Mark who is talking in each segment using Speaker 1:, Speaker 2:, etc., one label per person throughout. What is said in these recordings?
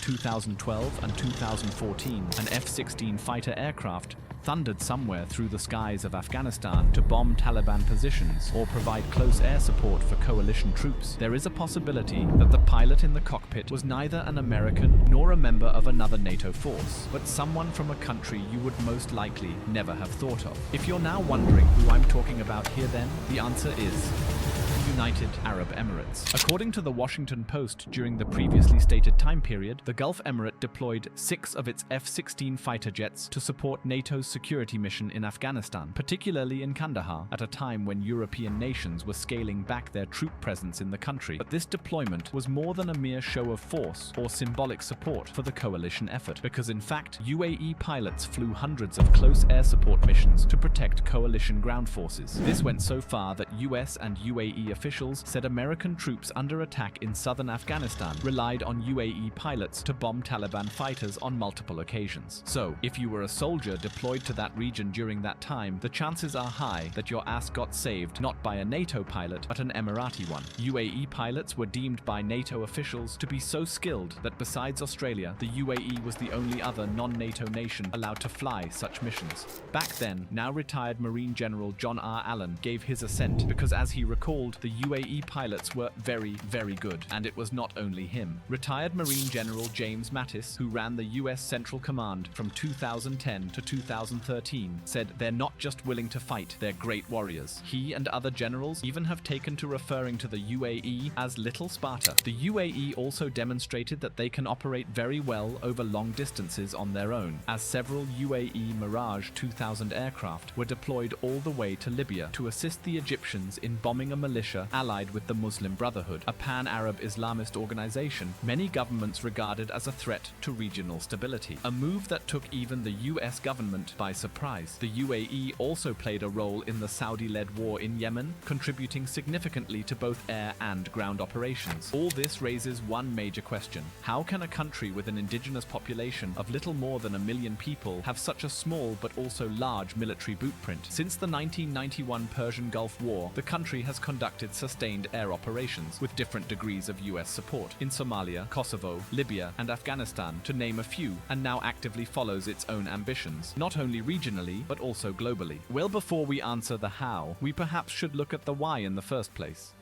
Speaker 1: 2012 and 2014, an F-16 fighter aircraft thundered somewhere through the skies of Afghanistan to bomb Taliban positions or provide close air support for coalition troops, there is a possibility that the pilot in the cockpit was neither an American nor a member of another NATO force, but someone from a country you would most likely never have thought of. If you're now wondering who I'm talking about here, then the answer is United Arab Emirates. According to the Washington Post, during the previously stated time period, the Gulf Emirate deployed 6 of its F-16 fighter jets to support NATO's security mission in Afghanistan, particularly in Kandahar, at a time when European nations were scaling back their troop presence in the country. But this deployment was more than a mere show of force or symbolic support for the coalition effort, because in fact, UAE pilots flew hundreds of close air support missions to protect coalition ground forces. This went so far that US and UAE officials said American troops under attack in southern Afghanistan relied on UAE pilots to bomb Taliban fighters on multiple occasions. So, if you were a soldier deployed to that region during that time, the chances are high that your ass got saved not by a NATO pilot, but an Emirati one. UAE pilots were deemed by NATO officials to be so skilled that besides Australia, the UAE was the only other non-NATO nation allowed to fly such missions. Back then, now retired Marine General John R. Allen gave his assent because, as he recalled, the UAE pilots were very, very good, and it was not only him. Retired Marine General James Mattis, who ran the US Central Command from 2010 to 2013, said they're not just willing to fight, they're great warriors. He and other generals even have taken to referring to the UAE as Little Sparta. The UAE also demonstrated that they can operate very well over long distances on their own, as several UAE Mirage 2000 aircraft were deployed all the way to Libya to assist the Egyptians in bombing a militia allied with the Muslim Brotherhood, a pan-Arab Islamist organization many governments regarded as a threat to regional stability, a move that took even the US government by surprise. The UAE also played a role in the Saudi-led war in Yemen, contributing significantly to both air and ground operations. All this raises one major question: how can a country with an indigenous population of little more than 1 million people have such a small but also large military bootprint? Since the 1991 Persian Gulf War, the country has conducted sustained air operations with different degrees of US support in Somalia, Kosovo, Libya, and Afghanistan, to name a few, and now actively follows its own ambitions, not only regionally but also globally. Well, before we answer the how, we perhaps should look at the why in the first place.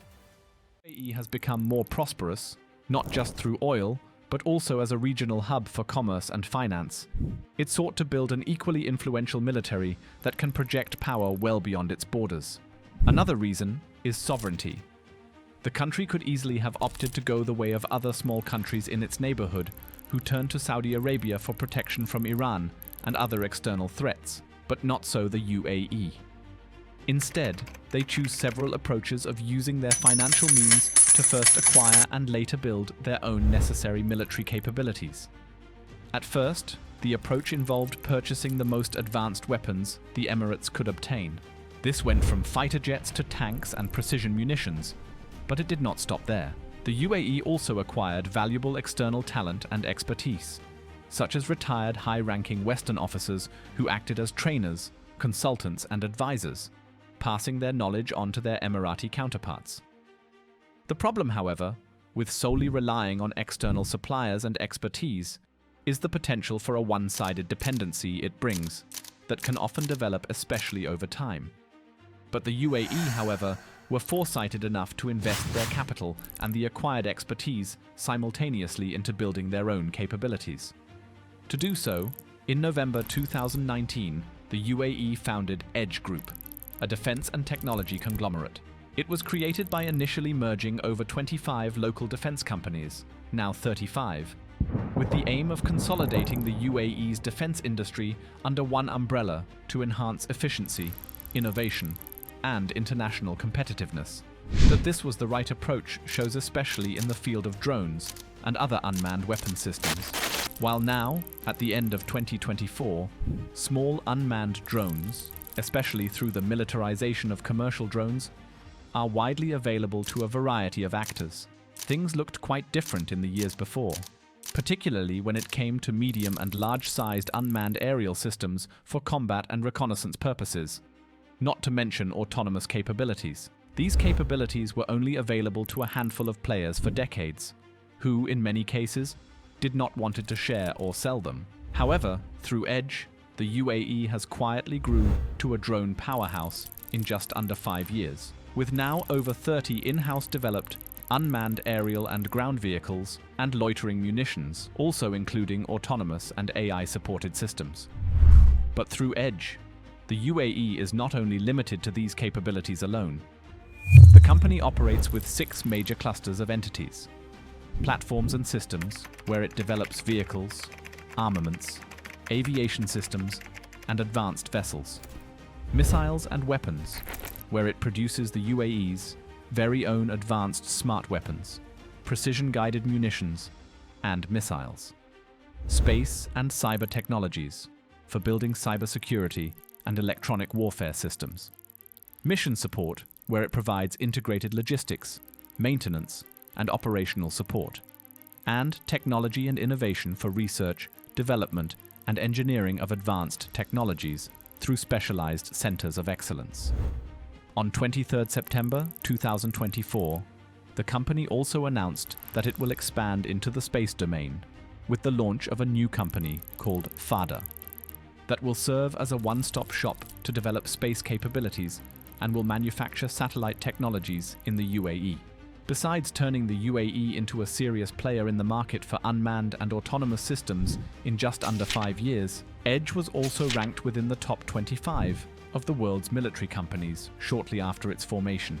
Speaker 1: UAE has become more prosperous, not just through oil, but also as a regional hub for commerce and finance. It sought to build an equally influential military that can project power well beyond its borders. Another reason is sovereignty. The country could easily have opted to go the way of other small countries in its neighborhood, who turned to Saudi Arabia for protection from Iran and other external threats, but not so the UAE. Instead, they choose several approaches of using their financial means to first acquire and later build their own necessary military capabilities. At first, the approach involved purchasing the most advanced weapons the Emirates could obtain. This went from fighter jets to tanks and precision munitions, but it did not stop there. The UAE also acquired valuable external talent and expertise, such as retired high-ranking Western officers who acted as trainers, consultants, and advisors, passing their knowledge on to their Emirati counterparts. The problem, however, with solely relying on external suppliers and expertise, is the potential for a one-sided dependency it brings, that can often develop especially over time. But the UAE, however, were foresighted enough to invest their capital and the acquired expertise simultaneously into building their own capabilities. To do so, in November 2019, the UAE founded Edge Group, a defense and technology conglomerate. It was created by initially merging over 25 local defense companies, now 35, with the aim of consolidating the UAE's defense industry under one umbrella to enhance efficiency, innovation, and international competitiveness. That this was the right approach shows especially in the field of drones and other unmanned weapon systems. While now, at the end of 2024, small unmanned drones, especially through the militarization of commercial drones, are widely available to a variety of actors. Things looked quite different in the years before, particularly when it came to medium and large-sized unmanned aerial systems for combat and reconnaissance purposes, not to mention autonomous capabilities. These capabilities were only available to a handful of players for decades, who, in many cases, did not want to share or sell them. However, through Edge, the UAE has quietly grew to a drone powerhouse in just under 5 years, with now over 30 in-house developed unmanned aerial and ground vehicles and loitering munitions, also including autonomous and AI-supported systems. But through Edge, the UAE is not only limited to these capabilities alone. The company operates with 6 major clusters of entities: platforms and systems, where it develops vehicles, armaments, aviation systems, and advanced vessels; missiles and weapons, where it produces the UAE's very own advanced smart weapons, precision-guided munitions, and missiles; space and cyber technologies, for building cybersecurity and electronic warfare systems; mission support, where it provides integrated logistics, maintenance, and operational support; and technology and innovation for research, development, and engineering of advanced technologies through specialized centers of excellence. On 23 September 2024, the company also announced that it will expand into the space domain with the launch of a new company called FADA that will serve as a one-stop shop to develop space capabilities and will manufacture satellite technologies in the UAE. Besides turning the UAE into a serious player in the market for unmanned and autonomous systems in just under 5 years, Edge was also ranked within the top 25 of the world's military companies shortly after its formation.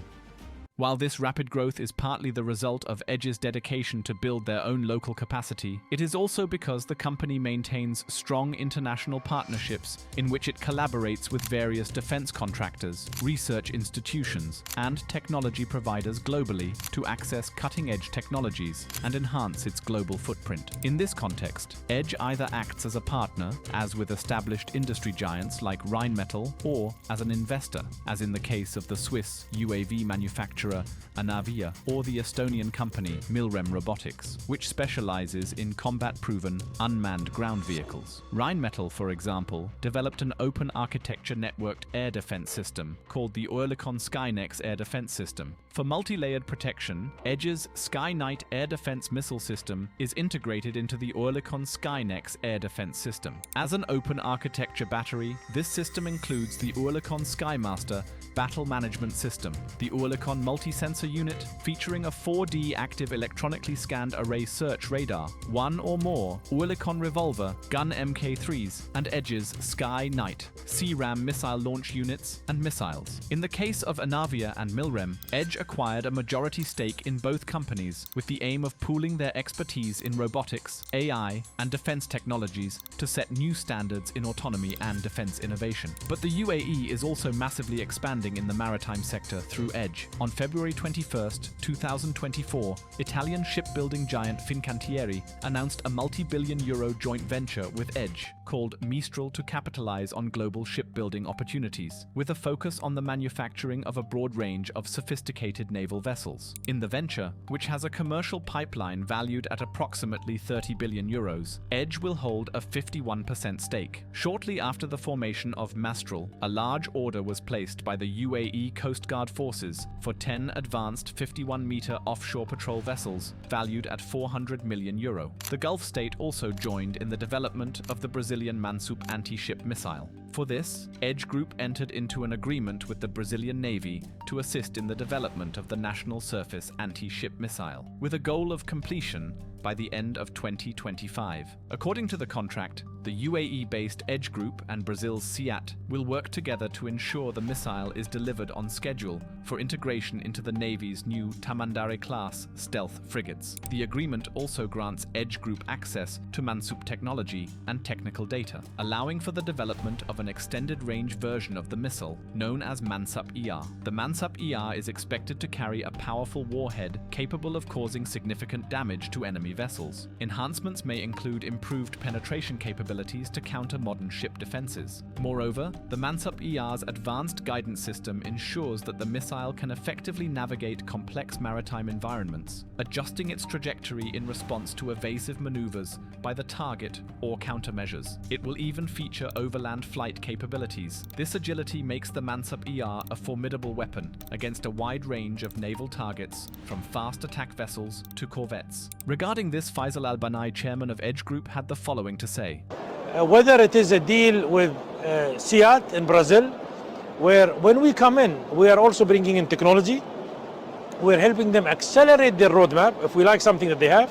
Speaker 1: While this rapid growth is partly the result of Edge's dedication to build their own local capacity, it is also because the company maintains strong international partnerships in which it collaborates with various defense contractors, research institutions, and technology providers globally to access cutting-edge technologies and enhance its global footprint. In this context, Edge either acts as a partner, as with established industry giants like Rheinmetall, or as an investor, as in the case of the Swiss UAV manufacturer Anavia, or the Estonian company Milrem Robotics, which specializes in combat-proven unmanned ground vehicles. Rheinmetall, for example, developed an open architecture networked air defense system called the Oerlikon Skynex air defense system. For multi-layered protection, Edge's Sky Knight air defense missile system is integrated into the Oerlikon Skynex air defense system. As an open architecture battery, this system includes the Oerlikon Skymaster battle management system, the Oerlikon multi-sensor unit featuring a 4D active electronically scanned array search radar, one or more Oerlikon revolver, gun Mk3s, and Edge's Sky Knight, CRAM missile launch units and missiles. In the case of Anavia and Milrem, Edge acquired a majority stake in both companies with the aim of pooling their expertise in robotics, AI, and defense technologies to set new standards in autonomy and defense innovation. But the UAE is also massively expanding in the maritime sector through Edge. On February 21, 2024, Italian shipbuilding giant Fincantieri announced a multi-billion euro joint venture with Edge called Mistral to capitalize on global shipbuilding opportunities, with a focus on the manufacturing of a broad range of sophisticated naval vessels. In the venture, which has a commercial pipeline valued at approximately 30 billion euros, Edge will hold a 51% stake. Shortly after the formation of Mistral, a large order was placed by the UAE Coast Guard forces for 10 advanced 51-meter offshore patrol vessels valued at 400 million euro. The Gulf state also joined in the development of the Brazilian Mansup anti-ship missile. For this, Edge Group entered into an agreement with the Brazilian Navy to assist in the development of the National Surface Anti-Ship Missile, with a goal of completion by the end of 2025. According to the contract, the UAE-based Edge Group and Brazil's SEAT will work together to ensure the missile is delivered on schedule for integration into the Navy's new Tamandaré-class stealth frigates. The agreement also grants Edge Group access to Mansup technology and technical data, allowing for the development of an extended-range version of the missile known as Mansup-ER. The Mansup-ER is expected to carry a powerful warhead capable of causing significant damage to enemy vessels. Enhancements may include improved penetration capabilities to counter modern ship defenses. Moreover, the Mansup-ER's advanced guidance system ensures that the missile can effectively navigate complex maritime environments, adjusting its trajectory in response to evasive maneuvers by the target or countermeasures. It will even feature overland flight flight capabilities. This agility makes the Mansap-ER a formidable weapon against a wide range of naval targets, from fast attack vessels to corvettes. Regarding this, Faisal Al-Banai, chairman of Edge Group, had the following to say.
Speaker 2: Whether it is a deal with SEAT in Brazil, where when we come in, we are also bringing in technology. We're helping them accelerate their roadmap if we like something that they have.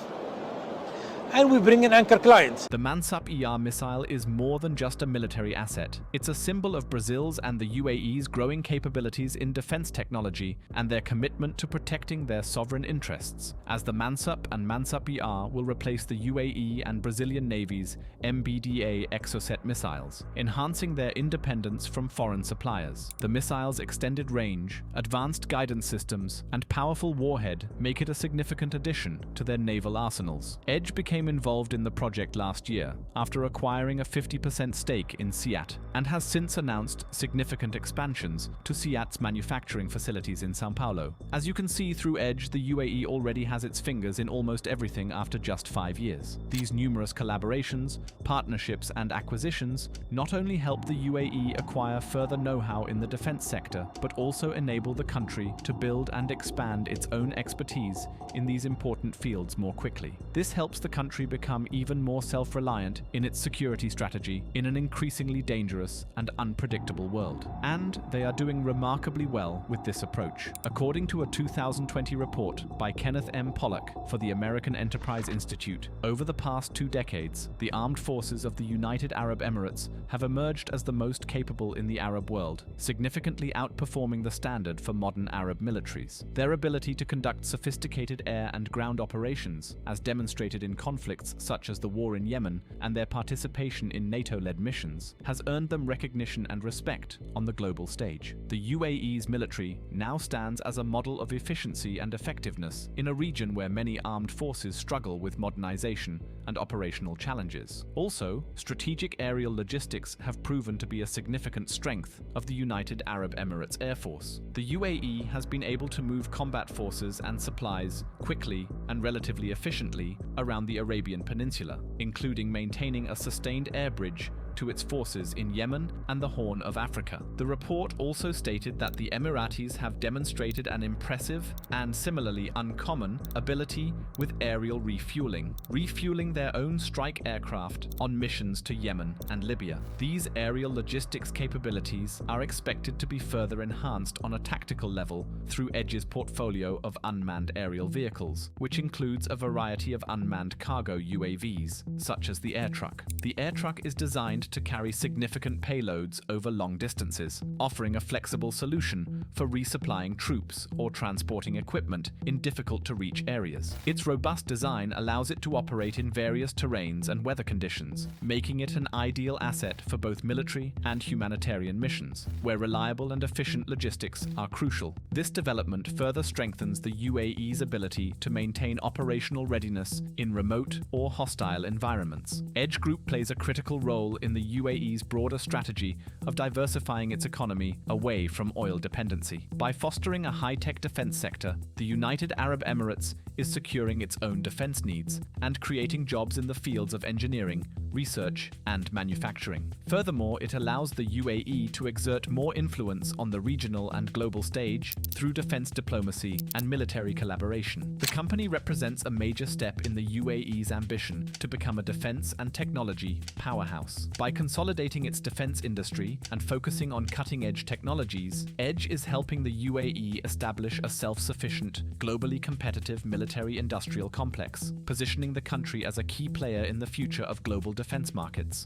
Speaker 2: And we bring in anchor clients.
Speaker 1: The Mansap-ER missile is more than just a military asset. It's a symbol of Brazil's and the UAE's growing capabilities in defense technology and their commitment to protecting their sovereign interests, as the Mansap and Mansap-ER will replace the UAE and Brazilian Navy's MBDA Exocet missiles, enhancing their independence from foreign suppliers. The missile's extended range, advanced guidance systems, and powerful warhead make it a significant addition to their naval arsenals. Edge became involved in the project last year after acquiring a 50% stake in SEAT, and has since announced significant expansions to SEAT's manufacturing facilities in São Paulo. As you can see through Edge, the UAE already has its fingers in almost everything after just 5 years. These numerous collaborations, partnerships, and acquisitions not only help the UAE acquire further know-how in the defense sector, but also enable the country to build and expand its own expertise in these important fields more quickly. This helps the country become even more self-reliant in its security strategy in an increasingly dangerous and unpredictable world. And they are doing remarkably well with this approach. According to a 2020 report by Kenneth M. Pollock for the American Enterprise Institute, over the past 2 decades, the armed forces of the United Arab Emirates have emerged as the most capable in the Arab world, significantly outperforming the standard for modern Arab militaries. Their ability to conduct sophisticated air and ground operations, as demonstrated in conflicts such as the war in Yemen and their participation in NATO-led missions, has earned them recognition and respect on the global stage. The UAE's military now stands as a model of efficiency and effectiveness in a region where many armed forces struggle with modernization and operational challenges. Also, strategic aerial logistics have proven to be a significant strength of the United Arab Emirates Air Force. The UAE has been able to move combat forces and supplies quickly and relatively efficiently around the Arabian Peninsula, including maintaining a sustained air bridge to its forces in Yemen and the Horn of Africa. The report also stated that the Emiratis have demonstrated an impressive and similarly uncommon ability with aerial refueling their own strike aircraft on missions to Yemen and Libya. These aerial logistics capabilities are expected to be further enhanced on a tactical level through Edge's portfolio of unmanned aerial vehicles, which includes a variety of unmanned cargo UAVs, such as the air truck. The air truck is designed to carry significant payloads over long distances, offering a flexible solution for resupplying troops or transporting equipment in difficult-to-reach areas. Its robust design allows it to operate in various terrains and weather conditions, making it an ideal asset for both military and humanitarian missions, where reliable and efficient logistics are crucial. This development further strengthens the UAE's ability to maintain operational readiness in remote or hostile environments. Edge Group plays a critical role in the UAE's broader strategy of diversifying its economy away from oil dependency. By fostering a high-tech defense sector, the United Arab Emirates is securing its own defense needs and creating jobs in the fields of engineering, research, and manufacturing. Furthermore, it allows the UAE to exert more influence on the regional and global stage through defense diplomacy and military collaboration. The company represents a major step in the UAE's ambition to become a defense and technology powerhouse. By consolidating its defense industry and focusing on cutting-edge technologies, Edge is helping the UAE establish a self-sufficient, globally competitive military-industrial complex, positioning the country as a key player in the future of global defense markets.